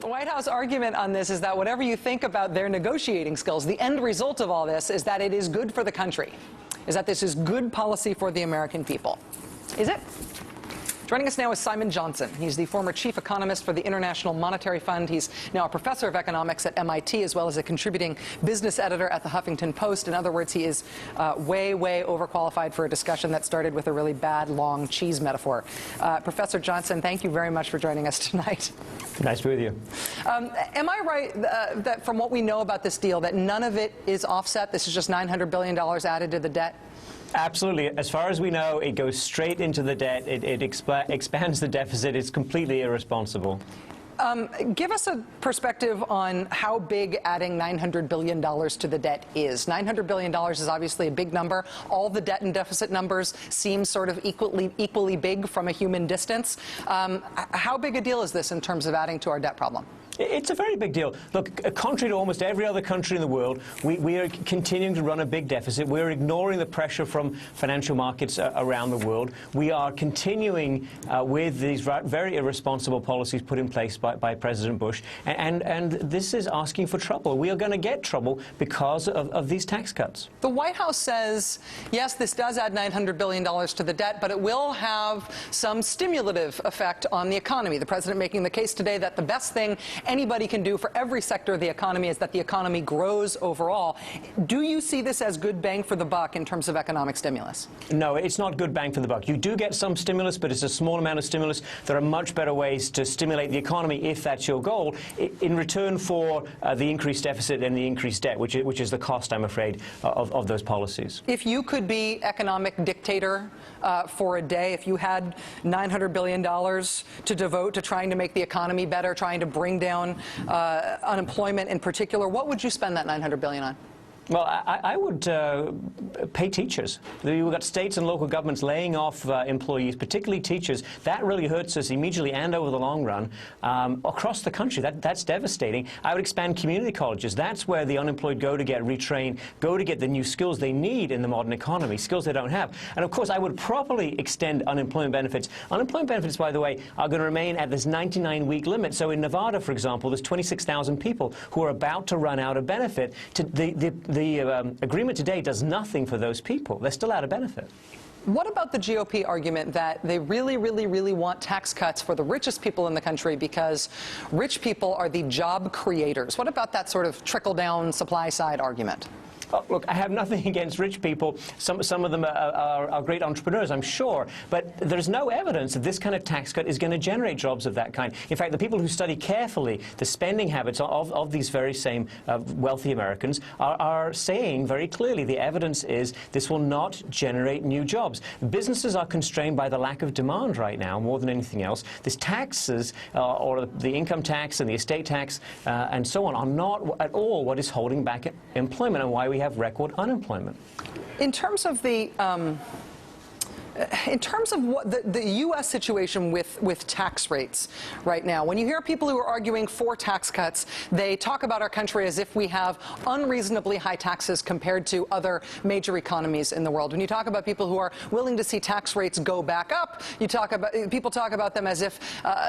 The White House argument on this is that whatever you think about their negotiating skills, the end result of all this is that it is good for the country, is that this is good policy for the American people. Is it? Joining us now is Simon Johnson. He's the former chief economist for the International Monetary Fund. He's now a professor of economics at MIT, as well as a contributing business editor at the Huffington Post. In other words, he is way, way overqualified for a discussion that started with a really bad, long cheese metaphor. Professor Johnson, thank you very much for joining us tonight. Nice to be with you. Am I right that from what we know about this deal, that none of it is offset? This is just $900 billion added to the debt? Absolutely. As far as we know, it goes straight into the debt. It expands the deficit. It's completely irresponsible. Give us a perspective on how big adding $900 billion to the debt is. $900 billion is obviously a big number. All the debt and deficit numbers seem sort of equally big from a human distance. How big a deal is this in terms of adding to our debt problem? It's a very big deal. Look, contrary to almost every other country in the world, we are continuing to run a big deficit. We're ignoring the pressure from financial markets around the world. We are continuing with these very irresponsible policies put in place by President Bush. And this is asking for trouble. We are going to get trouble because of these tax cuts. The White House says, yes, this does add $900 billion to the debt, but it will have some stimulative effect on the economy. The president making the case today that the best thing anybody can do for every sector of the economy is that the economy grows overall. Do you see this as good bang for the buck in terms of economic stimulus? No, it's not good bang for the buck. You do get some stimulus, but it's a small amount of stimulus. There are much better ways to stimulate the economy if that's your goal, in return for the increased deficit and the increased debt, which is the cost, I'm afraid, of those policies. If you could be economic dictator for a day, if you had $900 billion to devote to trying to make the economy better, trying to bring down unemployment in particular, what would you spend that $900 billion on? Well, I would pay teachers. We've got states and local governments laying off employees, particularly teachers. That really hurts us immediately and over the long run across the country. That's devastating. I would expand community colleges. That's where the unemployed go to get retrained, go to get the new skills they need in the modern economy, skills they don't have. And, of course, I would properly extend unemployment benefits. Unemployment benefits, by the way, are going to remain at this 99-week limit. So in Nevada, for example, there's 26,000 people who are about to run out of benefit. The agreement today does nothing for those people. They're still out of benefit. What about the GOP argument that they really, really, really want tax cuts for the richest people in the country because rich people are the job creators? What about that sort of trickle-down supply-side argument? Oh, look, I have nothing against rich people. Some of them are great entrepreneurs, I'm sure. But there's no evidence that this kind of tax cut is going to generate jobs of that kind. In fact, the people who study carefully the spending habits of these very same wealthy Americans are saying very clearly the evidence is this will not generate new jobs. Businesses are constrained by the lack of demand right now more than anything else. These taxes, or the income tax and the estate tax and so on, are not at all what is holding back employment and why we have record unemployment. In terms of what the U.S. situation with tax rates right now, when you hear people who are arguing for tax cuts, they talk about our country as if we have unreasonably high taxes compared to other major economies in the world. When you talk about people who are willing to see tax rates go back up, people talk about them as if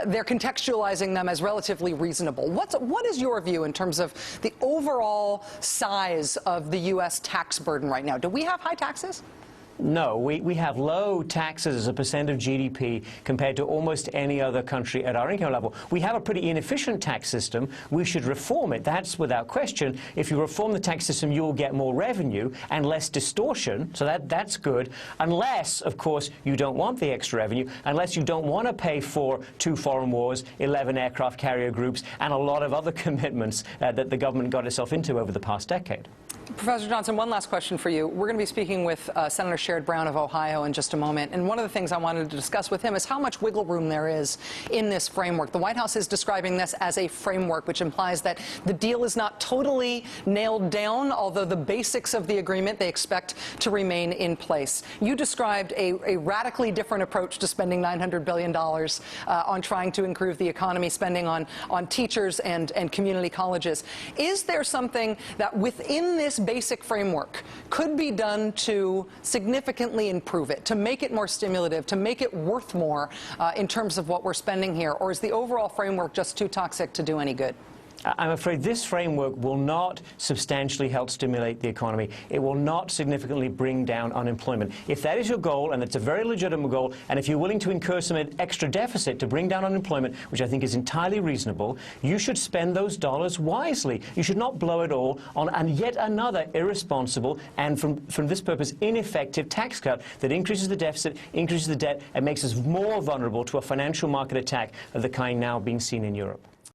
they're contextualizing them as relatively reasonable. What is your view in terms of the overall size of the U.S. tax burden right now? Do we have high taxes? No, we have low taxes as a percent of GDP compared to almost any other country at our income level. We have a pretty inefficient tax system. We should reform it. That's without question. If you reform the tax system, you will get more revenue and less distortion, so that's good, unless, of course, you don't want the extra revenue, unless you don't want to pay for 2 foreign wars, 11 aircraft carrier groups, and a lot of other commitments that the government got itself into over the past decade. Professor Johnson, one last question for you. We're going to be speaking with Senator Sherrod Brown of Ohio in just a moment. And one of the things I wanted to discuss with him is how much wiggle room there is in this framework. The White House is describing this as a framework, which implies that the deal is not totally nailed down, although the basics of the agreement they expect to remain in place. You described a radically different approach to spending $900 billion on trying to improve the economy, spending on teachers and community colleges. Is there something that within this this basic framework could be done to significantly improve it, to make it more stimulative, to make it worth more in terms of what we're spending here? Or is the overall framework just too toxic to do any good? I'm afraid this framework will not substantially help stimulate the economy. It will not significantly bring down unemployment. If that is your goal, and it's a very legitimate goal, and if you're willing to incur some extra deficit to bring down unemployment, which I think is entirely reasonable, you should spend those dollars wisely. You should not blow it all on yet another irresponsible and, from this purpose, ineffective tax cut that increases the deficit, increases the debt, and makes us more vulnerable to a financial market attack of the kind now being seen in Europe.